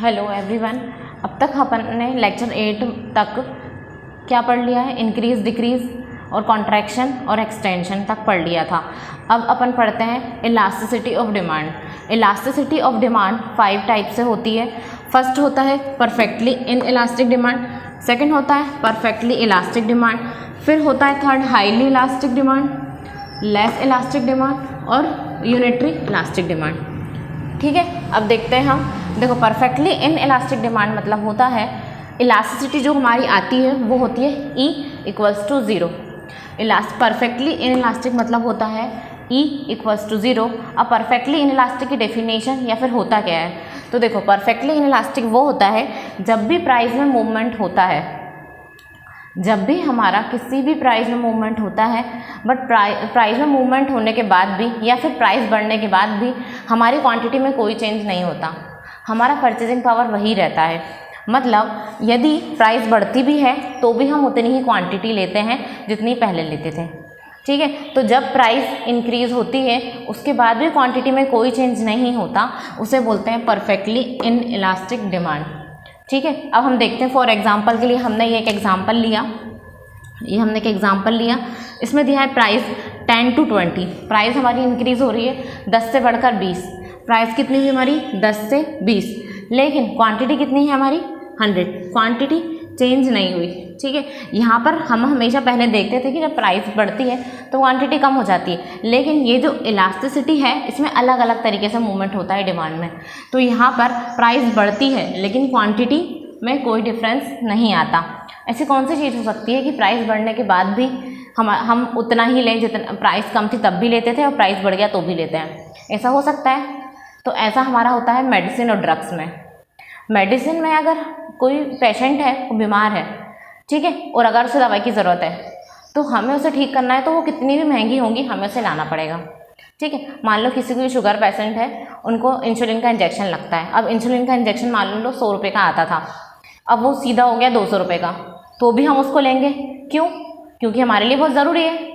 Hello everyone. अब तक अपन ने लेक्चर 8 तक क्या पढ़ लिया है? इंक्रीज, डिक्रीज और कॉन्ट्रैक्शन और एक्सटेंशन तक पढ़ लिया था। अब अपन पढ़ते हैं elasticity of demand. Elasticity of demand 5 type से होती है। फर्स्ट होता है perfectly in elastic demand, second होता है परफेक्टली इलास्टिक डिमांड, फिर होता है third highly elastic demand, less elastic demand और यूनिटरी इलास्टिक डिमांड। ठीक है, अब देखते हैं हम। देखो, परफेक्टली इन इलास्टिक डिमांड मतलब होता है इलास्टिसिटी जो हमारी आती है वो होती है E = 0। परफेक्टली इन इलास्टिक मतलब होता है E = 0। अब परफेक्टली इन इलास्टिक की डेफिनेशन या फिर होता क्या है, तो देखो परफेक्टली इन इलास्टिक वो होता है जब भी प्राइस में मूवमेंट होता है, जब भी हमारा किसी भी प्राइस में मूवमेंट होता है, बट प्राइस में मूवमेंट होने के बाद भी या फिर प्राइस बढ़ने के बाद भी हमारी क्वांटिटी में कोई चेंज नहीं होता, हमारा परचेजिंग पावर वही रहता है। मतलब यदि प्राइस बढ़ती भी है तो भी हम उतनी ही क्वांटिटी लेते हैं जितनी पहले लेते थे। ठीक है, तो जब प्राइस इंक्रीज होती है उसके बाद भी क्वांटिटी में कोई चेंज नहीं होता, उसे बोलते हैं परफेक्टली इन इलास्टिक डिमांड। ठीक है, अब हम देखते हैं। फॉर एग्जांपल के लिए हमने ये एक एग्जांपल लिया, इसमें दिया है प्राइस 10 to 20। प्राइस हमारी इंक्रीज हो रही है 10 से बढ़कर 20। प्राइस कितनी हुई हमारी? 10 से 20, लेकिन क्वांटिटी कितनी है हमारी? 100। क्वांटिटी चेंज नहीं हुई। ठीक है, यहाँ पर हम हमेशा पहले देखते थे कि जब प्राइस बढ़ती है तो क्वांटिटी कम हो जाती है, लेकिन ये जो इलास्टिसिटी है इसमें अलग अलग तरीके से मूवमेंट होता है डिमांड में। तो यहाँ पर प्राइस बढ़ती है लेकिन क्वांटिटी में कोई डिफरेंस नहीं आता। ऐसी कौन सी चीज़ हो सकती है कि प्राइस बढ़ने के बाद भी हम उतना ही लें जितना प्राइस कम थी तब भी लेते थे और प्राइस बढ़ गया तो भी लेते हैं? ऐसा हो सकता है? तो ऐसा हमारा होता है मेडिसिन और ड्रग्स में। मेडिसिन में अगर कोई पेशेंट है, वो बीमार है, ठीक है, और अगर उसे दवाई की ज़रूरत है तो हमें उसे ठीक करना है तो वो कितनी भी महंगी होंगी हमें उसे लाना पड़ेगा। ठीक है, मान लो किसी को शुगर पेशेंट है, उनको इंसुलिन का इंजेक्शन लगता है। अब इंसुलिन का इंजेक्शन मान लो 100 रुपये का आता था, अब वो सीधा हो गया 200 रुपये का, तो भी हम उसको लेंगे। क्यों? क्योंकि हमारे लिए बहुत ज़रूरी है।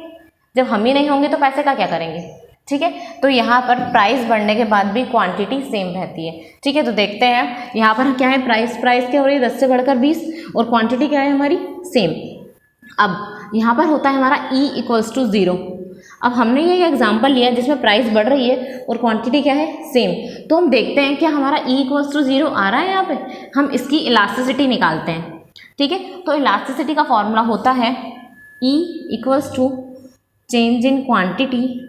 जब हम ही नहीं होंगे तो पैसे का क्या करेंगे? ठीक है, तो यहाँ पर प्राइस बढ़ने के बाद भी क्वांटिटी सेम रहती है। ठीक है, तो देखते हैं यहाँ पर क्या है। प्राइस क्या हो रही है? 10 से बढ़कर 20 और क्वांटिटी क्या है हमारी? सेम। अब यहाँ पर होता है हमारा E = 0। अब हमने ये एग्जांपल लिया जिसमें प्राइस बढ़ रही है और क्वांटिटी क्या है? सेम। तो हम देखते हैं क्या हमारा E = 0 आ रहा है यहाँ पे। हम इसकी इलास्टिसिटी निकालते हैं। ठीक है, तो इलास्टिसिटी का फॉर्मूला होता है E = change in quantity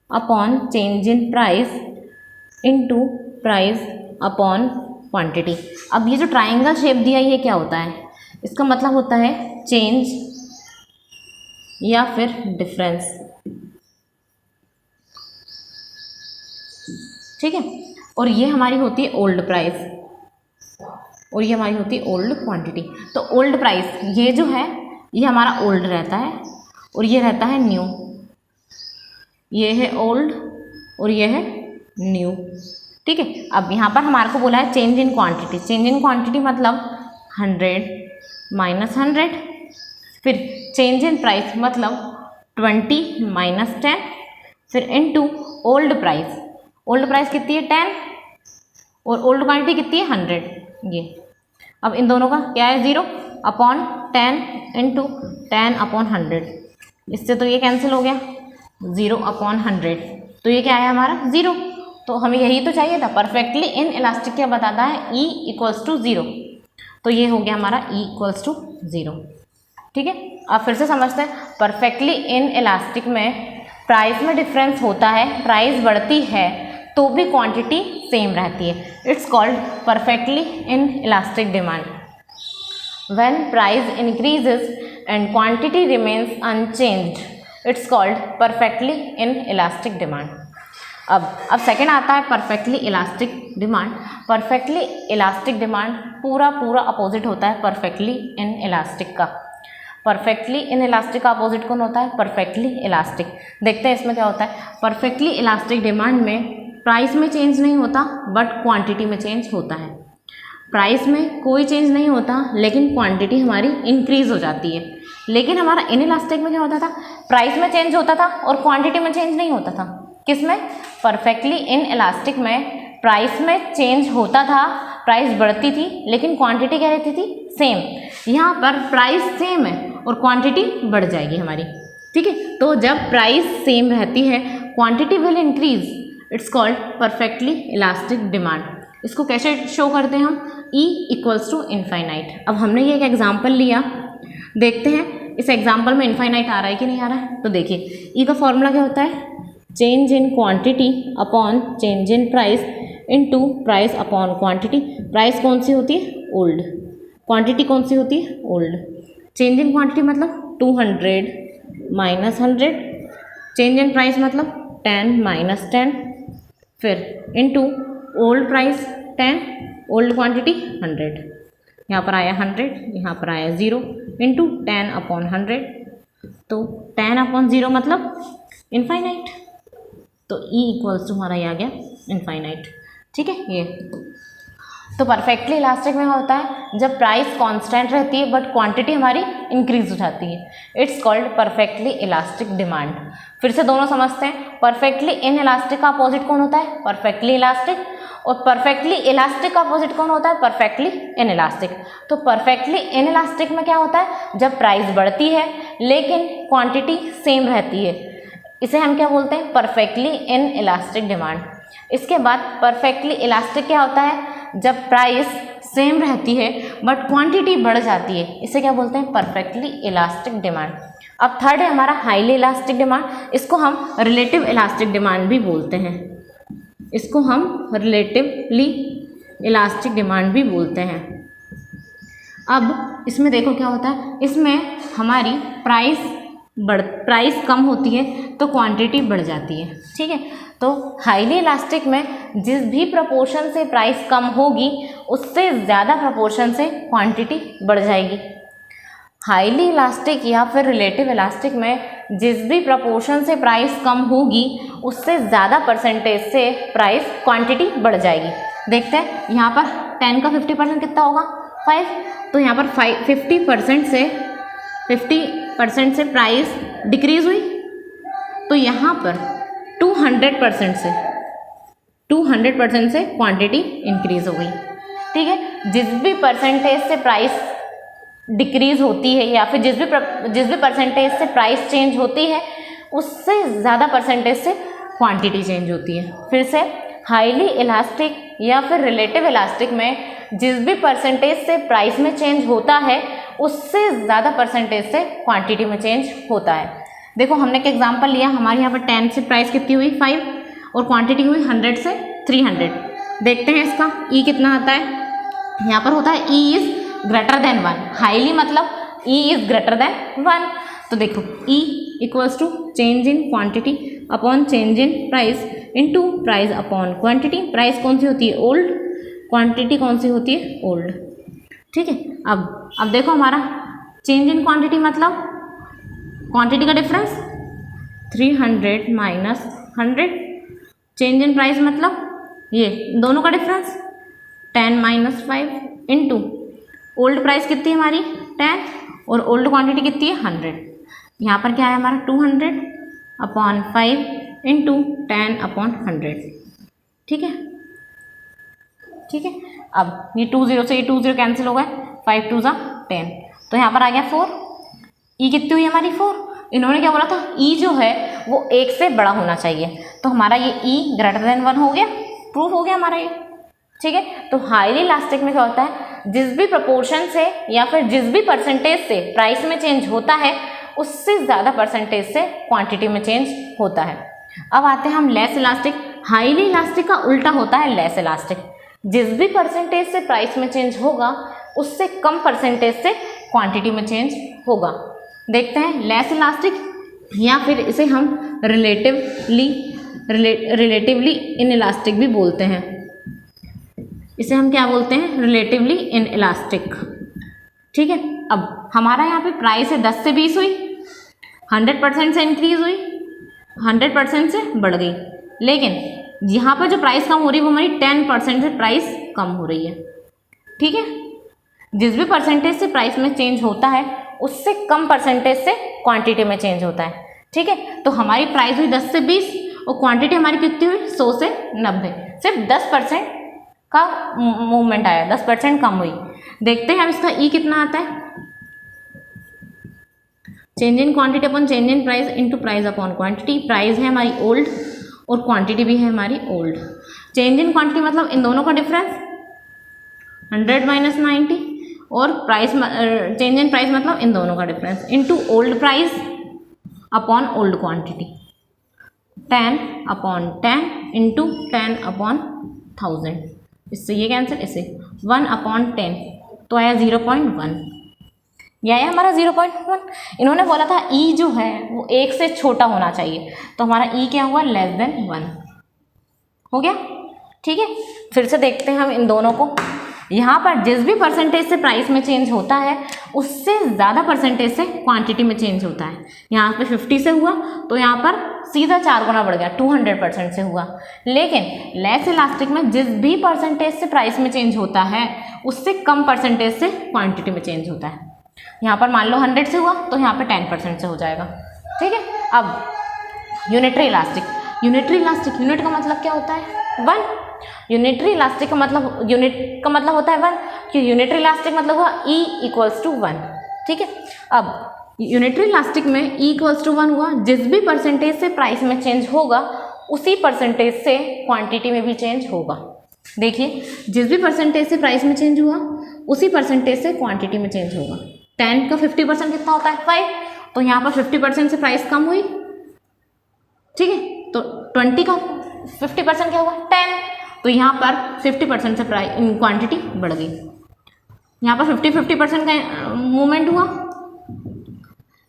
upon change in price into price upon quantity. अब ये जो ट्राइंगल शेप दिया ये क्या होता है? इसका मतलब होता है चेंज या फिर डिफरेंस। ठीक है, और ये हमारी होती है ओल्ड प्राइस और ये हमारी होती है ओल्ड क्वांटिटी। तो ओल्ड प्राइस ये जो है ये हमारा ओल्ड रहता है और ये रहता है न्यू। ये है ओल्ड और ये है न्यू। ठीक है, अब यहाँ पर हमारे को बोला है change in quantity. Change in quantity मतलब 100 - 100, फिर चेंज इन प्राइस मतलब 20 - 10, फिर into old price. Old price कितनी है? 10 और ओल्ड क्वांटिटी कितनी है? 100। ये अब इन दोनों का क्या है? 0 अपॉन 10 इंटू 10/100। इससे तो ये कैंसिल हो गया, 0/100। तो ये क्या है हमारा? 0। तो हमें यही तो चाहिए था। परफेक्टली इन इलास्टिक क्या बताता है? E = 0। तो ये हो गया हमारा E = 0। ठीक है, अब फिर से समझते हैं। परफेक्टली इन इलास्टिक में प्राइस में डिफरेंस होता है, प्राइस बढ़ती है तो भी क्वांटिटी सेम रहती है। It's called perfectly in elastic demand. When price increases and quantity remains unchanged, it's called perfectly in elastic demand. अब सेकंड आता है perfectly elastic demand. Perfectly elastic demand पूरा अपोजिट होता है परफेक्टली इन इलास्टिक का। Perfectly in elastic का opposite कौन होता है? Perfectly elastic. देखते हैं इसमें क्या होता है। परफेक्टली इलास्टिक डिमांड में प्राइस में चेंज नहीं होता बट क्वांटिटी में चेंज होता है। प्राइस में कोई चेंज नहीं होता लेकिन क्वांटिटी हमारी इंक्रीज हो जाती है। लेकिन हमारा इन इलास्टिक में क्या होता था? प्राइस में चेंज होता था और क्वांटिटी में चेंज नहीं होता था। किसमें? परफेक्टली इन इलास्टिक में प्राइस में चेंज होता था, प्राइस बढ़ती थी लेकिन क्वांटिटी क्या रहती थी, सेम। यहाँ पर प्राइस सेम है और क्वांटिटी बढ़ जाएगी हमारी, ठीक है। तो जब प्राइस सेम रहती है quantity will increase, it's called perfectly elastic demand. इसको कैसे शो करते हैं हम, E इक्वल्स टू इनफाइनाइट। अब हमने ये एक एग्जाम्पल लिया, देखते हैं इस एग्जाम्पल में इनफाइनाइट आ रहा है कि नहीं आ रहा है। तो देखिए E का फॉर्मूला क्या होता है, change in quantity upon change in price into price upon quantity. Price कौन सी होती है, ओल्ड, क्वांटिटी कौन सी होती है, ओल्ड। चेंज इन क्वांटिटी मतलब 200 माइनस 100, चेंज इन प्राइस मतलब 10 माइनस 10, फिर into old price 10, old quantity 100। यहाँ पर आया 100, यहाँ पर आया 0 इंटू 10 अपॉन 100, तो 10 अपॉन 0 मतलब इनफाइनाइट। तो E इक्वल्स टू हमारा ये आ गया इनफाइनाइट, ठीक है। ये तो परफेक्टली इलास्टिक में होता है जब प्राइस कांस्टेंट रहती है बट क्वांटिटी हमारी इंक्रीज हो जाती है, it's called perfectly elastic demand. फिर से दोनों समझते हैं, परफेक्टली इन इलास्टिक का अपोजिट कौन होता है, परफेक्टली इलास्टिक, और परफेक्टली इलास्टिक का अपोजिट कौन होता है, परफेक्टली इन इलास्टिक। तो परफेक्टली इन इलास्टिक में क्या होता है, जब प्राइस बढ़ती है लेकिन क्वांटिटी सेम रहती है, इसे हम क्या बोलते हैं, परफेक्टली इन इलास्टिक डिमांड। इसके बाद परफेक्टली इलास्टिक क्या होता है, जब प्राइस सेम रहती है बट क्वांटिटी बढ़ जाती है, इसे क्या बोलते हैं, परफेक्टली इलास्टिक डिमांड। अब थर्ड है हमारा हाईली इलास्टिक डिमांड, इसको हम रिलेटिव इलास्टिक डिमांड भी बोलते हैं, इसको हम रिलेटिवली इलास्टिक डिमांड भी बोलते हैं। अब इसमें देखो क्या होता है, इसमें हमारी प्राइस कम होती है तो क्वांटिटी बढ़ जाती है, ठीक है। तो हाईली इलास्टिक में जिस भी प्रपोर्शन से प्राइस कम होगी उससे ज़्यादा प्रपोर्शन से क्वांटिटी बढ़ जाएगी। हाईली इलास्टिक या फिर रिलेटिव इलास्टिक में जिस भी प्रपोर्शन से प्राइस कम होगी उससे ज़्यादा परसेंटेज से प्राइस क्वांटिटी बढ़ जाएगी। देखते हैं यहाँ पर 10 का 50% कितना होगा, 5। तो यहाँ पर 50% से प्राइस डिक्रीज हुई, तो यहाँ पर 200% से क्वांटिटी इंक्रीज हो गई, ठीक है। जिस भी परसेंटेज से प्राइस डिक्रीज होती है या फिर जिस भी परसेंटेज से प्राइस चेंज होती है उससे ज़्यादा परसेंटेज से क्वांटिटी चेंज होती है। फिर से हाईली इलास्टिक या फिर रिलेटिव इलास्टिक में जिस भी परसेंटेज से प्राइस में चेंज होता है उससे ज़्यादा परसेंटेज से क्वांटिटी में चेंज होता है। देखो हमने एक एग्जांपल लिया, हमारे यहाँ पर 10 से प्राइस कितनी हुई, 5, और क्वांटिटी हुई 100 से 300। देखते हैं इसका E कितना आता है, यहाँ पर होता है E is greater than 1, highly मतलब E इज़ ग्रेटर देन 1। तो देखो E equals to change in quantity upon change in price into price upon quantity. Price कौन सी होती है, ओल्ड, क्वांटिटी कौन सी होती है, ओल्ड, ठीक है। अब देखो हमारा चेंज इन क्वांटिटी मतलब क्वांटिटी का difference 300 minus 100, change in price मतलब ये दोनों का difference 10 minus 5 into old price कितनी है हमारी 10 और ओल्ड क्वांटिटी कितनी है 100। यहाँ पर क्या है हमारा 200 अपॉन 5 इंटू 10 अपॉन 100, ठीक है, ठीक है। अब ये 20 से ये 20 कैंसिल हो गए, 5 2 10, तो यहाँ पर आ गया 4। E कितनी हुई हमारी 4। इन्होंने क्या बोला था, E जो है वो 1 से बड़ा होना चाहिए, तो हमारा ये E ग्रेटर देन 1 हो गया, प्रूफ हो गया हमारा ये, ठीक है। तो हाईली इलास्टिक में क्या होता है, जिस भी प्रपोर्शन से या फिर जिस भी परसेंटेज से प्राइस में चेंज होता है उससे ज़्यादा परसेंटेज से क्वांटिटी में चेंज होता है। अब आते हैं हम लेस इलास्टिक। हाईली इलास्टिक का उल्टा होता है लेस इलास्टिक, जिस भी परसेंटेज से प्राइस में चेंज होगा उससे कम परसेंटेज से क्वांटिटी में चेंज होगा। देखते हैं लेस इलास्टिक, या फिर इसे हम रिलेटिवली इन इलास्टिक भी बोलते हैं। इसे हम क्या बोलते हैं, रिलेटिवली इन इलास्टिक, ठीक है। अब हमारा यहाँ पे प्राइस है 10 से 20 हुई, 100% से इंक्रीज हुई, 100% से बढ़ गई, लेकिन यहाँ पर जो प्राइस कम हो रही है वो हमारी 10% से प्राइस कम हो रही है, ठीक है। जिस भी परसेंटेज से प्राइस में चेंज होता है उससे कम परसेंटेज से क्वांटिटी में चेंज होता है, ठीक है। तो हमारी प्राइस हुई 10 से 20 और क्वांटिटी हमारी कितनी हुई 100 से 90, सिर्फ 10% का मूवमेंट आया, 10% कम हुई। देखते हैं अब इसका ई कितना आता है। Change in quantity upon change in price into price upon quantity. Price है हमारी ओल्ड और क्वांटिटी भी है हमारी ओल्ड। चेंज इन क्वांटिटी मतलब इन दोनों का डिफरेंस 100 माइनस 90, और प्राइस चेंज इन प्राइस मतलब इन दोनों का difference into old price upon old quantity. 10 upon 10 into 10 upon 1000। इससे ये कैंसिल, इससे 1 अपॉन 10 तो आया 0.1। यह आया हमारा 0.1। इन्होंने बोला था ई जो है वो 1 से छोटा होना चाहिए, तो हमारा ई क्या हुआ, लेस देन 1 हो गया। ठीक है, फिर से देखते हैं हम इन दोनों को। यहाँ पर जिस भी परसेंटेज से प्राइस में चेंज होता है उससे ज़्यादा परसेंटेज से क्वांटिटी में चेंज होता है। यहाँ पे 50 से हुआ तो यहाँ पर सीधा 4 गुना बढ़ गया, 200% से हुआ। लेकिन लेस इलास्टिक में जिस भी परसेंटेज से प्राइस में चेंज होता है उससे कम परसेंटेज से क्वांटिटी में चेंज होता है। यहाँ पर मान लो 100 से हुआ तो यहाँ पर 10% से हो जाएगा। ठीक है, अब unitary elastic. Unitary elastic, unit का मतलब क्या होता है, 1। यूनिटरी इलास्टिक का मतलब, यूनिट का मतलब होता है 1, कि यूनिटरी इलास्टिक मतलब हुआ E इक्वल्स टू 1। ठीक है, अब यूनिटरी इलास्टिक में E इक्वल्स टू 1 हुआ, जिस भी परसेंटेज से प्राइस में चेंज होगा उसी परसेंटेज से क्वांटिटी में भी चेंज होगा। देखिए, जिस भी परसेंटेज से प्राइस में चेंज हुआ उसी परसेंटेज से क्वांटिटी में चेंज होगा। 10 का 50% कितना होता है, 5, तो यहाँ पर 50% से प्राइस कम हुई। ठीक है, तो 20 का 50% क्या हुआ, 10, तो यहाँ पर 50% से प्राइस क्वांटिटी बढ़ गई। यहाँ पर 50% का मूवमेंट हुआ,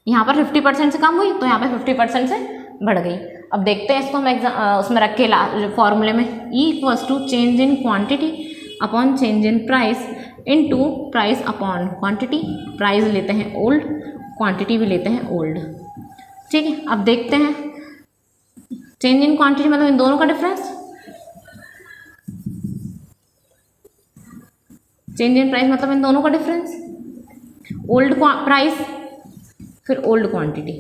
यहाँ पर 50% से कम हुई तो यहाँ पर 50% से बढ़ गई। अब देखते हैं इसको हम उसमें रख के फॉर्मूले में, E equals to change in quantity upon change in price into price upon quantity. Price लेते हैं ओल्ड, क्वांटिटी भी लेते हैं ओल्ड। ठीक है, अब देखते हैं चेंज इन क्वांटिटी मतलब इन दोनों का डिफरेंस, चेंज इन प्राइस मतलब इन दोनों का डिफरेंस, ओल्ड प्राइस फिर ओल्ड क्वांटिटी।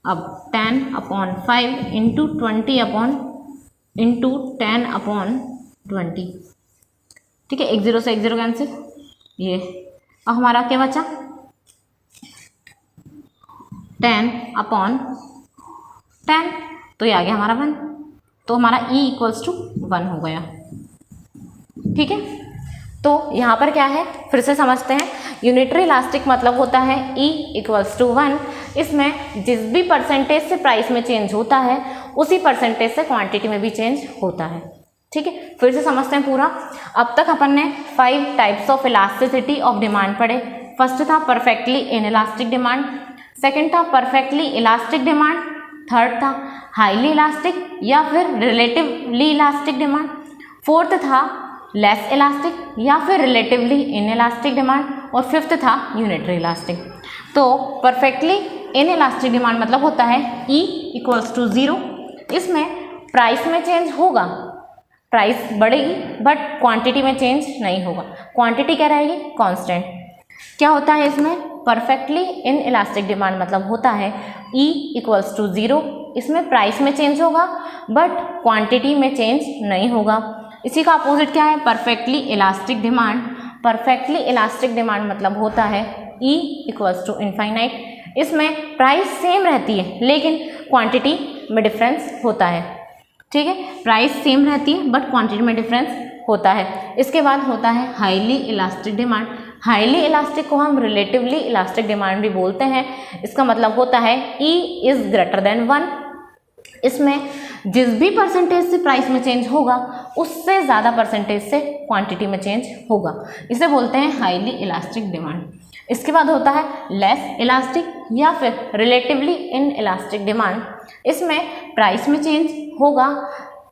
अब 10 upon 5 into 20 upon into 10 upon 20। ठीक है, 1 0 से 1 0 कैंसिल, ये। अब हमारा क्या बचा, 10 अपॉन 10, तो ये आ गया हमारा 1, तो हमारा E इक्वल्स टू 1 हो गया। ठीक है, तो यहाँ पर क्या है, फिर से समझते हैं। यूनिटरी इलास्टिक मतलब होता है E इक्वल्स टू 1। इसमें जिस भी परसेंटेज से प्राइस में चेंज होता है उसी परसेंटेज से क्वांटिटी में भी चेंज होता है। ठीक है, फिर से समझते हैं पूरा। अब तक अपन ने 5 types of elasticity of demand पढ़े। फर्स्ट था परफेक्टली इनइलास्टिक डिमांड, सेकंड था परफेक्टली इलास्टिक डिमांड, थर्ड था हाईली इलास्टिक या फिर रिलेटिवली इलास्टिक डिमांड, फोर्थ था लेस इलास्टिक या फिर रिलेटिवली इनइलास्टिक डिमांड, और फिफ्थ था यूनिटरी इलास्टिक। तो परफेक्टली इनइलास्टिक डिमांड मतलब होता है E इक्वल्स टू 0। इसमें प्राइस में चेंज होगा, प्राइस बढ़ेगी बट क्वांटिटी में चेंज नहीं होगा, क्वांटिटी क्या रहेगी, कांस्टेंट। क्या होता है इसमें, परफेक्टली इनइलास्टिक डिमांड मतलब होता है E इक्वल्स टू 0। इसमें प्राइस में चेंज होगा बट क्वांटिटी में चेंज नहीं होगा। इसी का अपोजिट क्या है, perfectly elastic demand. Perfectly elastic demand मतलब होता है E इक्वल्स टू इनफाइनाइट। इसमें प्राइस सेम रहती है लेकिन क्वांटिटी में डिफरेंस होता है। ठीक है, प्राइस सेम रहती है बट क्वांटिटी में डिफरेंस होता है। इसके बाद होता है highly elastic demand. Highly elastic को हम रिलेटिवली इलास्टिक डिमांड भी बोलते हैं। इसका मतलब होता है E इज़ ग्रेटर देन 1। इसमें जिस भी परसेंटेज से प्राइस में चेंज होगा उससे ज़्यादा परसेंटेज से क्वांटिटी में चेंज होगा, इसे बोलते हैं हाईली इलास्टिक डिमांड। इसके बाद होता है लेस इलास्टिक या फिर रिलेटिवली इन इलास्टिक डिमांड। इसमें प्राइस में चेंज होगा,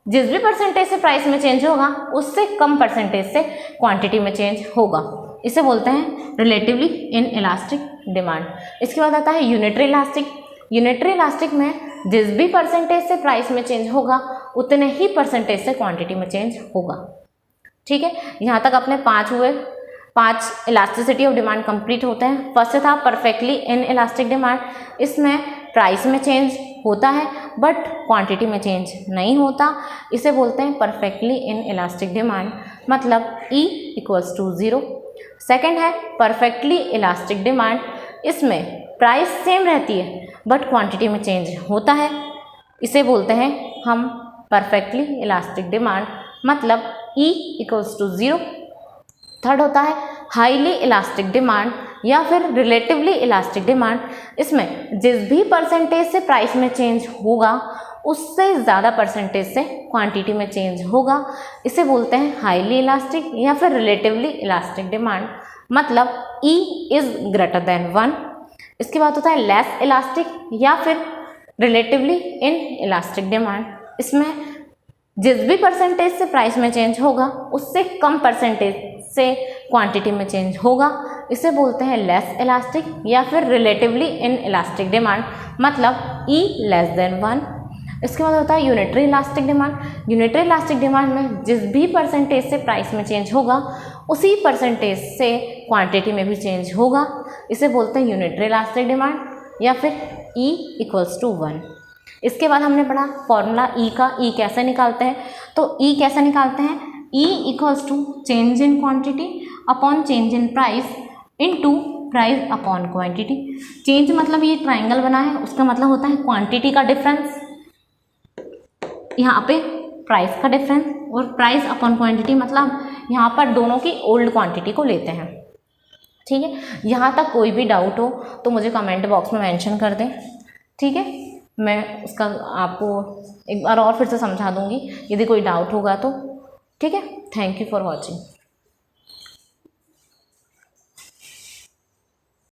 जिस भी परसेंटेज से प्राइस में चेंज होगा उससे कम परसेंटेज से क्वांटिटी में चेंज होगा, इसे बोलते हैं रिलेटिवली इन इलास्टिक डिमांड। इसके बाद आता है यूनिटरी इलास्टिक। यूनिटरी इलास्टिक में जिस भी परसेंटेज से प्राइस में चेंज होगा उतने ही परसेंटेज से क्वांटिटी में चेंज होगा। ठीक है, यहाँ तक अपने 5 हुए, 5 इलास्टिसिटी ऑफ डिमांड कंप्लीट होते हैं। फर्स्ट था परफेक्टली इन इलास्टिक डिमांड। इसमें प्राइस में चेंज होता है बट क्वांटिटी में चेंज नहीं होता, इसे बोलते हैं परफेक्टली इन इलास्टिक डिमांड। मतलब E इक्वल्स टू 0। सेकेंड है परफेक्टली इलास्टिक डिमांड, इसमें प्राइस सेम रहती है बट क्वांटिटी में चेंज होता है, इसे बोलते हैं हम परफेक्टली इलास्टिक डिमांड, मतलब E इक्वल्स टू 0। थर्ड होता है हाईली इलास्टिक डिमांड या फिर रिलेटिवली इलास्टिक डिमांड, इसमें जिस भी परसेंटेज से प्राइस में चेंज होगा उससे ज़्यादा परसेंटेज से क्वांटिटी में चेंज होगा, इसे बोलते हैं हाईली इलास्टिक या फिर रिलेटिवली इलास्टिक डिमांड, मतलब E इज़ ग्रेटर देन 1। इसके बाद होता है लेस इलास्टिक या फिर रिलेटिवली इन इलास्टिक डिमांड, इसमें जिस भी परसेंटेज से प्राइस में चेंज होगा उससे कम परसेंटेज से क्वांटिटी में चेंज होगा, इसे बोलते हैं लेस इलास्टिक या फिर रिलेटिवली इन इलास्टिक डिमांड, मतलब E लेस देन 1। इसके बाद होता है unitary elastic demand. Unitary elastic demand में जिस भी परसेंटेज से प्राइस में चेंज होगा उसी परसेंटेज से क्वांटिटी में भी चेंज होगा, इसे बोलते हैं यूनिटरी इलास्टिक डिमांड या फिर E इक्वल्स टू 1। इसके बाद हमने पढ़ा फॉर्मूला E का, E कैसे निकालते हैं, तो E कैसे निकालते हैं, E equals to change in quantity upon change in price into price upon quantity. Change मतलब ये ट्राइंगल बना है, उसका मतलब होता है क्वांटिटी का डिफरेंस, यहाँ पे प्राइस का डिफरेंस, और प्राइस अपॉन क्वांटिटी मतलब यहाँ पर दोनों की ओल्ड क्वांटिटी को लेते हैं। ठीक है, यहाँ तक कोई भी डाउट हो तो मुझे कमेंट बॉक्स में मेंशन कर दें, ठीक है, मैं उसका आपको एक बार और फिर से समझा दूँगी यदि कोई डाउट होगा तो। ठीक है, थैंक यू फॉर वॉचिंग।